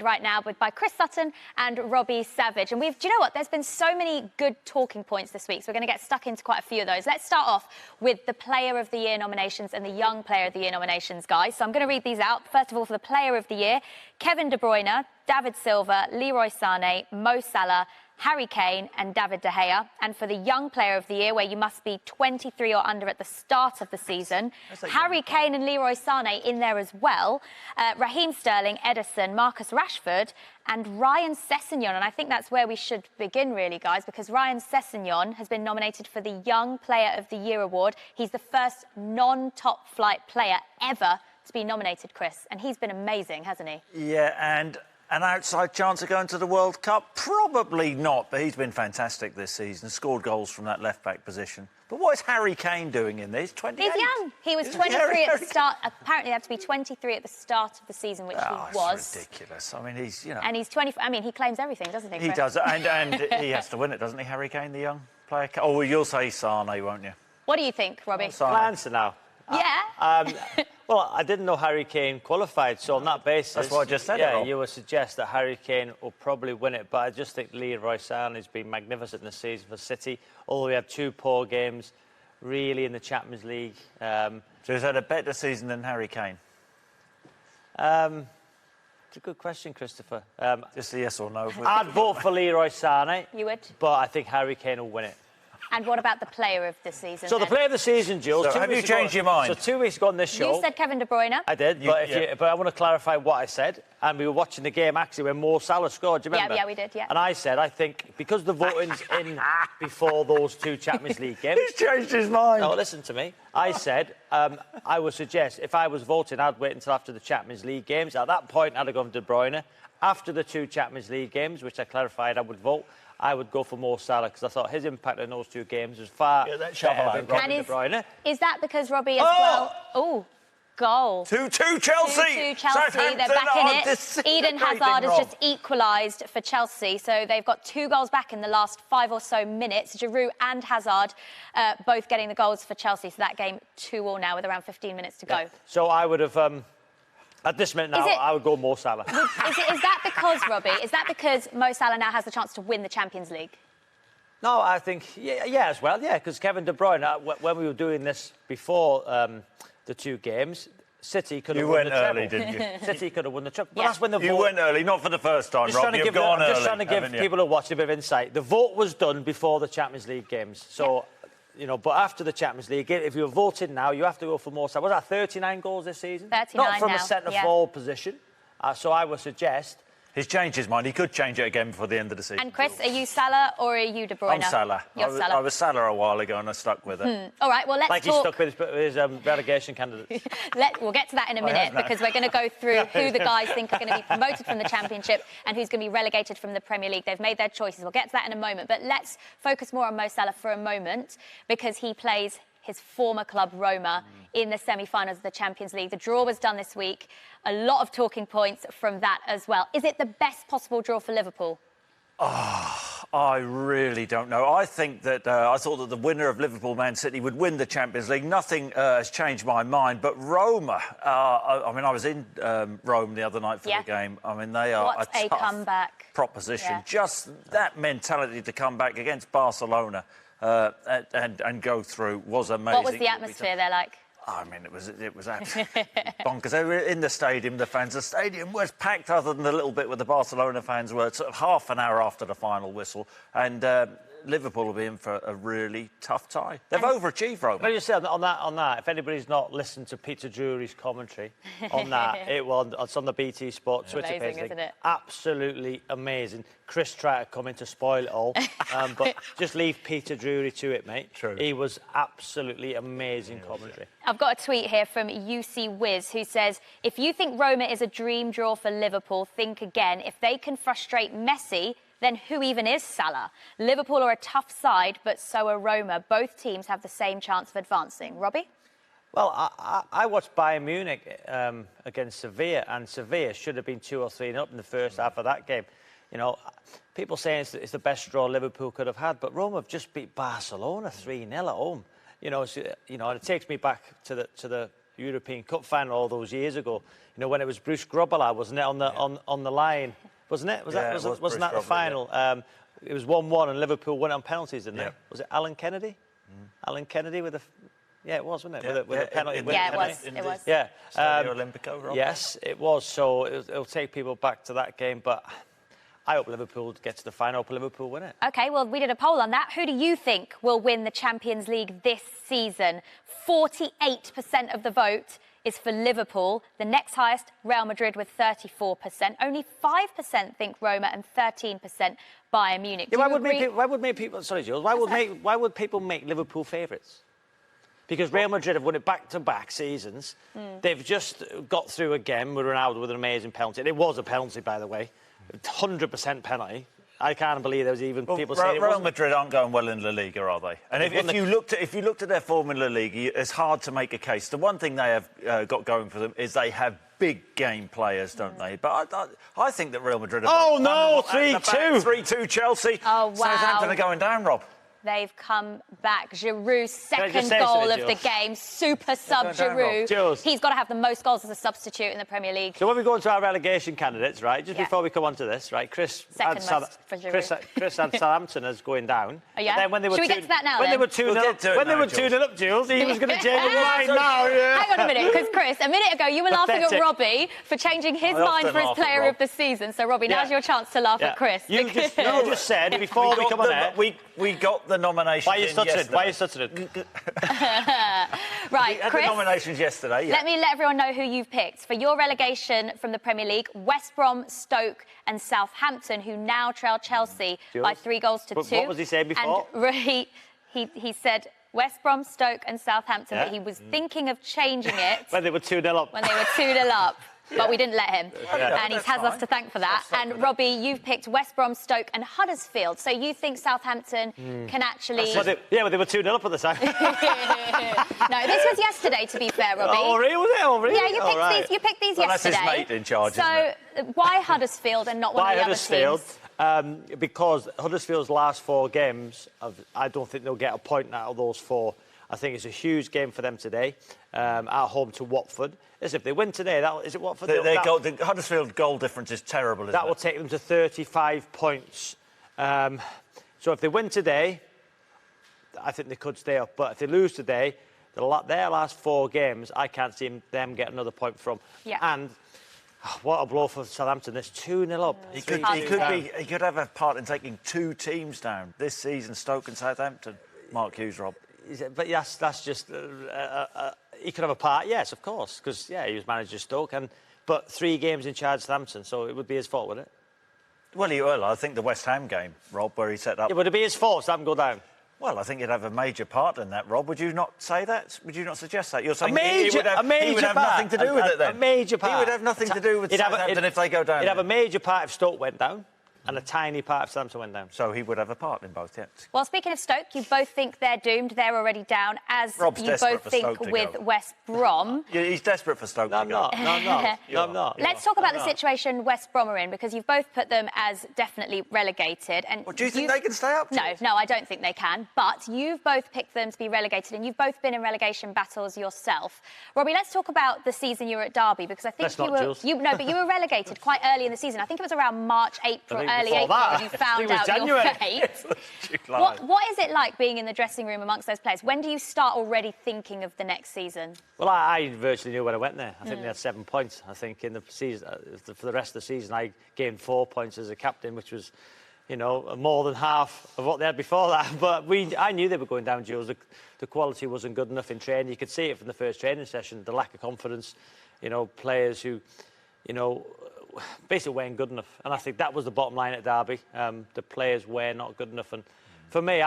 right now by Chris Sutton and Robbie Savage. And do you know what? There's been so many good talking points this week, so we're going to get stuck into quite a few of those. Let's start off with the Player of the Year nominations and the Young Player of the Year nominations, guys. So I'm going to read these out. First of all, for the Player of the Year, Kevin De Bruyne, David Silva, Leroy Sané, Mo Salah, Harry Kane and David De Gea. And for the Young Player of the Year, where you must be 23 or under at the start of the season, Harry Kane and Leroy Sané in there as well, Raheem Sterling, Ederson, Marcus Rashford and Ryan Sessegnon. And I think that's where we should begin, really, guys, because Ryan Sessegnon has been nominated for the Young Player of the Year award. He's the first non-top flight player ever to be nominated, Chris, and he's been amazing, hasn't he? Yeah, and an outside chance of going to the World Cup? Probably not, but he's been fantastic this season, scored goals from that left-back position. But what is Harry Kane doing in there? He's 28. He's young. He was 23 at the start. Apparently, they have to be 23 at the start of the season, which he was. It's ridiculous. I mean, he's, you know... And he's 20... I mean, he claims everything, doesn't he, Chris? He does, and he has to win it, doesn't he, Harry Kane, the young player? Oh, well, you'll say Sané, won't you? What do you think, Robbie? Can I answer now? Yeah. Well, I didn't know Harry Kane qualified, so on that basis... That's what I just said. Yeah, you would suggest that Harry Kane will probably win it, but I just think Leroy Sané has been magnificent this season for City, although we had 2 poor games, really, in the Champions League. So he's had a better season than Harry Kane? It's a good question, Christopher. Just a yes or no. I'd vote for Leroy Sané. You would? But I think Harry Kane will win it. And what about the Player of the Season? So the Player of the Season, Jules... So have you changed your mind? So 2 weeks ago on this show... You said Kevin De Bruyne. I did, but I want to clarify what I said. And we were watching the game, actually, when Mo Salah scored. Do you remember? Yeah, we did, yeah. And I said, I think, because the voting's in before those 2 Champions League games... He's changed his mind. No, listen to me. I said, I would suggest, if I was voting, I'd wait until after the Champions League games. At that point, I'd have gone De Bruyne. After the 2 Champions League games, which I clarified I would vote, I would go for Mo Salah, because I thought his impact in those 2 games was far better than Kevin De Bruyne. Is that because Robbie as well... Oh, goal. 2-2 Chelsea. 2-2 Chelsea. They're back in it. Eden Hazard has just equalised for Chelsea, so they've got 2 goals back in the last 5 or so minutes. Giroud and Hazard both getting the goals for Chelsea, so that game 2-2 now with around 15 minutes to go. So I would have... At this minute now, I would go Mo Salah. Is that because, Robbie, is that because Mo Salah now has the chance to win the Champions League? No, I think, yeah, as well, yeah, because Kevin De Bruyne, when we were doing this before the 2 games, City could have won the treble. You went early, didn't you? City could have won the treble. Yeah. But that's when the vote... You went early, not for the first time, Rob. You've gone early. I'm just trying to give people who watch a bit of insight. The vote was done before the Champions League games, so... Yeah. You know, but after the Champions League, if you're voting now, you have to go for more. Was that 39 goals this season? 39 Not from now, a centre-forward position. So I would suggest... He's changed his mind. He could change it again before the end of the season. And Chris, are you Salah or are you De Bruyne? I'm Salah. You're Salah. I was Salah a while ago and I stuck with it. All right, well, let's talk... Like he stuck with his relegation candidates. We'll get to that in a minute because we're going to go through who the guys think are going to be promoted from the Championship and who's going to be relegated from the Premier League. They've made their choices. We'll get to that in a moment. But let's focus more on Mo Salah for a moment because he plays his former club, Roma, in the semi-finals of the Champions League. The draw was done this week. A lot of talking points from that as well. Is it the best possible draw for Liverpool? Oh, I really don't know. I think that I thought that the winner of Liverpool-Man City would win the Champions League. Nothing has changed my mind. But Roma, I mean, I was in Rome the other night for the game. I mean, they are a tough comeback proposition. Yeah. Just that mentality to come back against Barcelona and go through was amazing. What was the atmosphere there like? I mean, it was absolutely bonkers. They were in the stadium, the fans. The stadium was packed other than the little bit where the Barcelona fans were, sort of half an hour after the final whistle. And Liverpool will be in for a really tough tie. They've overachieved, Roma. Can I just say on that, if anybody's not listened to Peter Drury's commentary on that, it's on the BT Sport Twitter page. Amazing, isn't it? Absolutely amazing. Chris tried to come in to spoil it all, but just leave Peter Drury to it, mate. True. He was absolutely amazing commentary. I've got a tweet here from UC Wiz who says, if you think Roma is a dream draw for Liverpool, think again. If they can frustrate Messi, then who even is Salah? Liverpool are a tough side, but so are Roma. Both teams have the same chance of advancing. Robbie? Well, I watched Bayern Munich against Sevilla, and Sevilla should have been 2 or 3 up in the first half of that game. You know, people saying it's the best draw Liverpool could have had, but Roma have just beat Barcelona 3-0 at home. You know, and it takes me back to the European Cup final all those years ago. You know, when it was Bruce Grobbelaar, wasn't it, on the line? Wasn't it? Wasn't that the final? It was 1-1 and Liverpool won it on penalties, didn't they? Was it Alan Kennedy? Alan Kennedy with a... Yeah, it was, wasn't it? With a penalty. Yeah, it was. Yeah. Stadio Olimpico, Rob? Yes, it was. So it'll take people back to that game, but I hope Liverpool get to the final. I hope Liverpool win it. OK, well, we did a poll on that. Who do you think will win the Champions League this season? 48% of the vote is for Liverpool. The next highest, Real Madrid with 34%. Only 5% think Roma and 13% Bayern Munich. Yeah, why would make people... Sorry, Jules. Why would people make Liverpool favourites? Because Real Madrid have won it back-to-back seasons. They've just got through again with Ronaldo with an amazing penalty. And it was a penalty, by the way. 100% penalty. I can't believe there was even people saying it wasn't. Real Madrid aren't going well in La Liga, are they? And if you looked at their form in La Liga, it's hard to make a case. The one thing they have got going for them is they have big game players, don't they? But I think that Real Madrid... Oh, no, 3-2. 3-2 Chelsea. Oh, wow. Southampton are going down, Rob. They've come back. Giroud's second just say goal something, of the Jules? game. Super sub down, Rob. Giroud. Jules. He's got to have the most goals as a substitute in the Premier League. So when we go into our relegation candidates, right, just Yeah. before we come on to this, right, Chris Second had, most for Giroud. Chris had Southampton as going down. Oh, yeah? But then when they were Should we get to that now, When then? they were 2-0 We'll get to it when they now, were Jules. 2-0 up, Jules, he was going to change his mind now. Yeah. Hang on a minute, because Chris, a minute ago you were laughing at Pathetic. Robbie for changing his I mind often for his laugh at player Rob. of the season. So, Robbie, now's Yeah. your chance to laugh Yeah. at Chris. You just said before we come on air. We got the nominations. Why are you stuttering? yesterday. Why are you stuttering? Right, We had Chris. the nominations yesterday. Yeah. Let me let everyone know who you've picked. For your relegation from the Premier League, West Brom, Stoke and Southampton, who now trail Chelsea by 3 goals to 2. What was he saying before? And he said West Brom, Stoke and Southampton, Yeah. but he was thinking of changing it When they were 2-0 up. when they were 2-0 up. But we didn't let him. Yeah. And he That's has us fine. to thank for that. That's And Robbie, you've picked West Brom, Stoke and Huddersfield. So you think Southampton can actually... But they were 2-0 up at the time. No, this was yesterday, to be fair, Robbie. Oh, really? Was it? Oh, really? Yeah, you picked these Well, that's his yesterday. mate in charge, So why Huddersfield and not one Why of the Huddersfield? other teams? Because Huddersfield's last 4 games, I don't think they'll get a point out of those 4. I think it's a huge game for them today, at home to Watford. As if they win today, is it Watford? The Huddersfield goal difference is terrible, isn't That it? will take them to 35 points. So if they win today, I think they could stay up. But if they lose today, their last 4 games, I can't see them get another point from. Yeah. And what a blow for Southampton. It's 2-0 up. He could have a part in taking 2 teams down this season, Stoke and Southampton. Mark Hughes, Rob. But yes, that's just... he could have a part, yes, of course, because, he was manager of Stoke, but 3 games in charge of Southampton, so it would be his fault, wouldn't it? Well, I think the West Ham game, Rob, where he set up... Yeah, would it be his fault Southampton go down? Well, I think he'd have a major part in that, Rob. Would you not say that? Would you not suggest that? You're saying he would have part. nothing to do with it then? A major part. He would have nothing to do with Southampton if they go down. He'd have a major part if Stoke went down, and a tiny part if Southampton went down. So he would have a part in both, yes. Well, speaking of Stoke, you both think they're doomed. They're already down, as Rob's you desperate both for think Stoke to with go. West Brom. Yeah, he's desperate for Stoke No, to I'm go. not. No, I'm not. No, I'm not. Let's talk about the situation West Brom are in, because you've both put them as definitely relegated. And Well, do you think they can stay up? No, I don't think they can. But you've both picked them to be relegated, and you've both been in relegation battles yourself. Robbie, let's talk about the season you were at Derby, because I think Let's not, Jules. you were relegated quite early in the season. I think it was around March, April, I think early before April, that. when you I think found it was out January. your fate. What is it like being in the dressing room amongst those players? When do you start already thinking of the next season? Well, I virtually knew when I went there. I think they had 7 points. I think in the season, for the rest of the season, I gained 4 points as a captain, which was, more than half of what they had before that. But I knew they were going down, Jules. The quality wasn't good enough in training. You could see it from the first training session, the lack of confidence. Players who, basically weren't good enough. And I think that was the bottom line at Derby. The players were not good enough. And for me,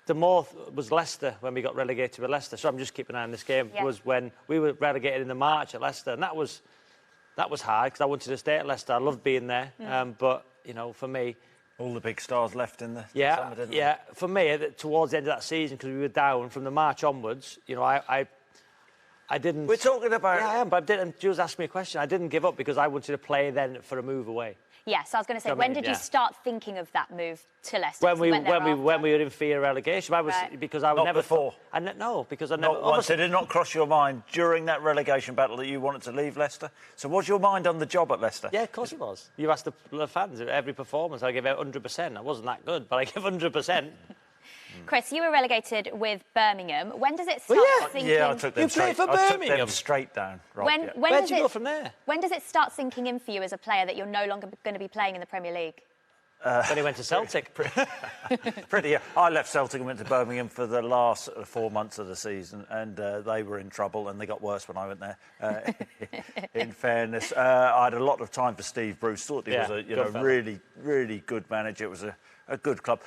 the more was Leicester when we got relegated with Leicester. So I'm just keeping an eye on this game. Yeah. Was when we were relegated in the March at Leicester, and that was hard because I wanted to stay at Leicester. I loved being there. But for me, All the big stars left in the summer, didn't they? For me, towards the end of that season, because we were down from the March onwards, I didn't. We're talking about. Yeah, I am, but I didn't. Jules asked me a question. I didn't give up because I wanted to play then for a move away. Yes, I was going to say, when did you start thinking of that move to Leicester? When we were in fear of relegation, I was because I would Not never. Before. No, because I never. Not once. Did it not cross your mind during that relegation battle that you wanted to leave Leicester? So was your mind on the job at Leicester? Yeah, of course it was. You asked the fans at every performance. I give out 100%. I wasn't that good, but I give 100%. Chris, you were relegated with Birmingham. When does it start sinking? Yeah, I took them You played for Birmingham? I took them straight down. Rob, When Where does did you go from there? When does it start sinking in for you as a player that you're no longer going to be playing in the Premier League? When he went to Celtic. I left Celtic and went to Birmingham for the last 4 months of the season, and they were in trouble, and they got worse when I went there. In fairness, I had a lot of time for Steve Bruce. Thought he was a really, really good manager. It was a good club.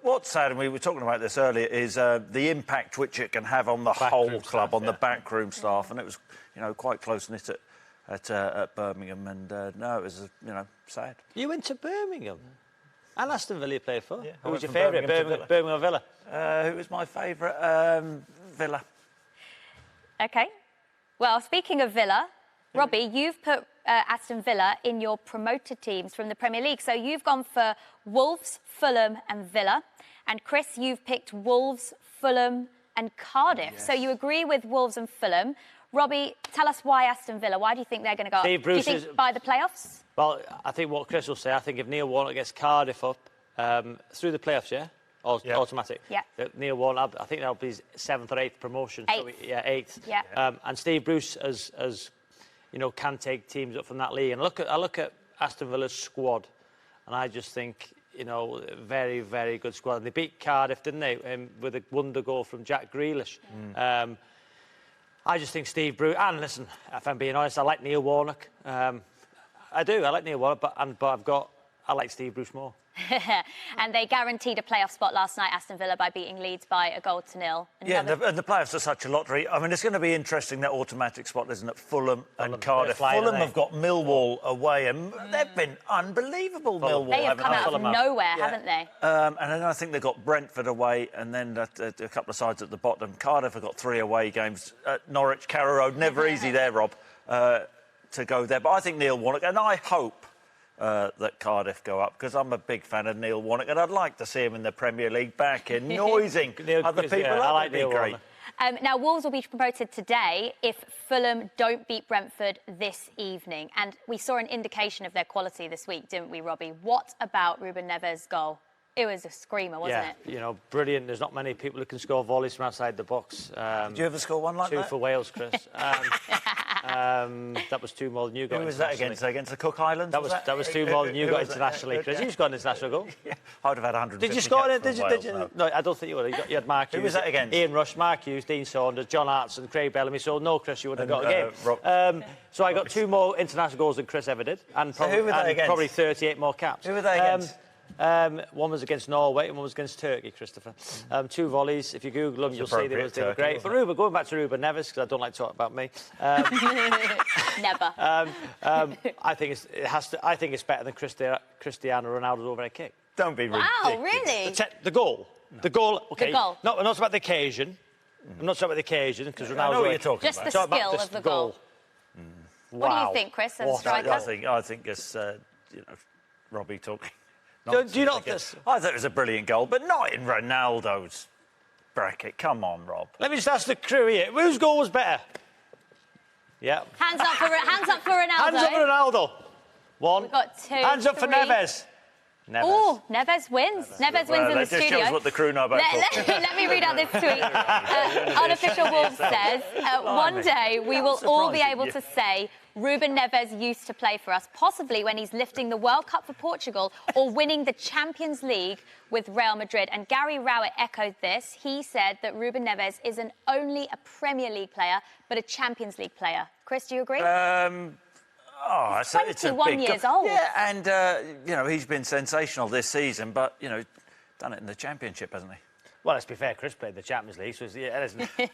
What's sad, and we were talking about this earlier, is the impact which it can have on the whole club, on the backroom staff, and it was quite close knit at Birmingham, and no, it was sad. You went to Birmingham. And Aston Villa you played for. Yeah, Who was your favourite? Birmingham or Villa? Who was my favourite? Villa. OK. Well, speaking of Villa, Robbie, you've put Aston Villa in your promoted teams from the Premier League. So you've gone for Wolves, Fulham and Villa. And Chris, you've picked Wolves, Fulham and Cardiff. Yes. So you agree with Wolves and Fulham. Robbie, tell us why Aston Villa. Why do you think they're going to go up? Do you think by the playoffs? Well, I think what Chris will say, I think if Neil Warnock gets Cardiff up through the playoffs, automatic. Yeah. Neil Warnock, I think that'll be his 7th or 8th promotion. Eighth. So, 8th. Yeah. And Steve Bruce, can take teams up from that league. And I look at Aston Villa's squad, and I just think, very, very good squad. And they beat Cardiff, didn't they, with a wonder goal from Jack Grealish. I just think Steve Bruce, and listen, if I'm being honest, I like Neil Warnock. I do. I like Neil Warnock, but I like Steve Bruce more. And they guaranteed a playoff spot last night, Aston Villa, by beating Leeds by 1-0. And the playoffs are such a lottery. I mean, it's going to be interesting, that automatic spot, isn't it? Fulham and Cardiff. Fulham have got Millwall away, and they've been unbelievable, Millwall. They have come out of nowhere, haven't they? And then I think they've got Brentford away, and then a couple of sides at the bottom. Cardiff have got 3 away games at Norwich, Carrow Road. Never easy there, Rob, to go there. But I think Neil Warnock, and I hope that Cardiff go up, because I'm a big fan of Neil Warnock, and I'd like to see him in the Premier League back in noising other people. I like Neil great. Warnock. Now, Wolves will be promoted today if Fulham don't beat Brentford this evening. And we saw an indication of their quality this week, didn't we, Robbie? What about Ruben Neves' goal? It was a screamer, wasn't it? Brilliant. There's not many people who can score volleys from outside the box. Did you ever score one like that? 2 for Wales, Chris. That was 2 more than you got. Who was that against? Against the Cook Islands? That was 2 more than you got internationally, Chris. You scored an international goal. Yeah, I'd have had 150. Did you score it? Did you? No, I don't think you would. You had Mark Hughes. Who was that against? Ian Rush, Mark Hughes, Dean Saunders, John Hartson, Craig Bellamy. So no, Chris, you wouldn't have got a game. So I got 2 more international goals than Chris ever did, and probably 38 more caps. Who were they against? One was against Norway and one was against Turkey, Christopher. 2 volleys. If you Google them, you'll see they were great. But going back to Ruben Neves, because I don't like to talk about me. Never. I think it's better than Cristiano Ronaldo's overhead kick. Don't be ridiculous. Wow, really? The goal. The goal. Okay. The goal. No, I'm not talking about the occasion. I'm not talking about the occasion, because Ronaldo. I know what you're talking about. Just the skill of the goal. What do you think, Chris, as a striker? I think it's Robbie talking. Do you not? I thought it was a brilliant goal, but not in Ronaldo's bracket. Come on, Rob. Let me just ask the crew here: whose goal was better? Yeah. Hands up for Ronaldo. Hands up for Ronaldo. 1. We've got 2. Hands up 3. for Neves. Oh, Neves wins. Neves wins in the studio. That just shows what the crew know about football. Let me read out this tweet. Unofficial Wolves says, one day we will all be able to say Ruben Neves used to play for us, possibly when he's lifting the World Cup for Portugal or winning the Champions League with Real Madrid. And Gary Rowett echoed this. He said that Ruben Neves isn't only a Premier League player, but a Champions League player. Chris, do you agree? It's a 21 years old. Yeah, and, he's been sensational this season, but, done it in the Championship, hasn't he? Well, let's be fair, Chris played the Champions League, so isn't it?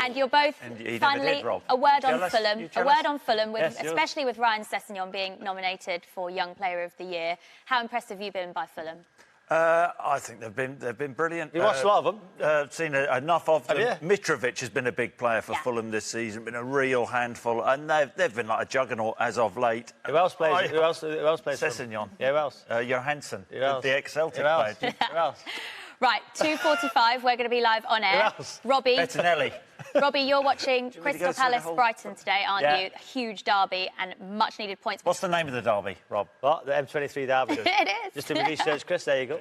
And you're both, finally, a word on Fulham, especially with Ryan Sessegnon being nominated for Young Player of the Year. How impressed have you been by Fulham? I think they've been brilliant. You watched a lot of them? Seen enough of them. Have you? Mitrovic has been a big player for Fulham this season. Been a real handful, and they've been like a juggernaut as of late. Who else plays? Who else plays? Sessegnon. Yeah, who else? Johansson, Who else? the ex-Celtic Who else? player. Who else? Right, 2:45. We're going to be live on air. Who else? Robbie, Bettinelli. Robbie, you're watching want me to Crystal go through the Palace whole- Brighton today, aren't Yeah. you? Huge derby and much needed points. What's the name of the derby, Rob? What? The M23 derby. It is. Just to research, Chris. There you go.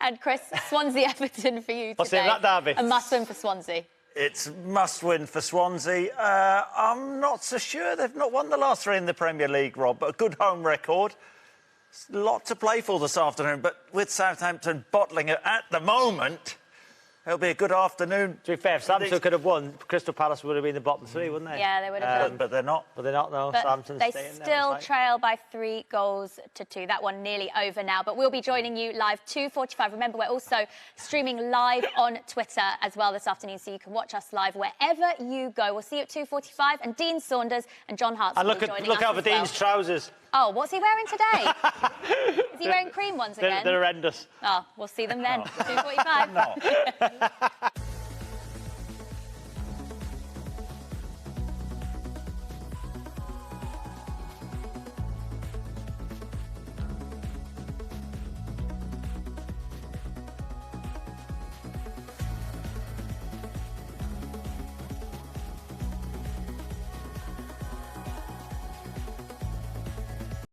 And Chris, Swansea Everton for you What's the today. name of that derby? A must-win for Swansea. It's must-win for Swansea. I'm not so sure. They've not won the last 3 in the Premier League, Rob, but a good home record. It's a lot to play for this afternoon, but with Southampton bottling it at the moment, it'll be a good afternoon. To be fair, if Southampton could have won, Crystal Palace would have been the bottom 3, wouldn't they? Yeah, they would have done. But they're not. But they're not, though. But Southampton's they staying there, still it's trail by 3 goals to 2. That one nearly over now. But we'll be joining you live 2:45. Remember, we're also streaming live on Twitter as well this afternoon, so you can watch us live wherever you go. We'll see you at 2:45. And Dean Saunders and John Hart And will be joining us look out for as well. Dean's trousers. Oh, what's he wearing today? Is he wearing cream ones again? They're horrendous. Oh, we'll see them then. 2:45. No.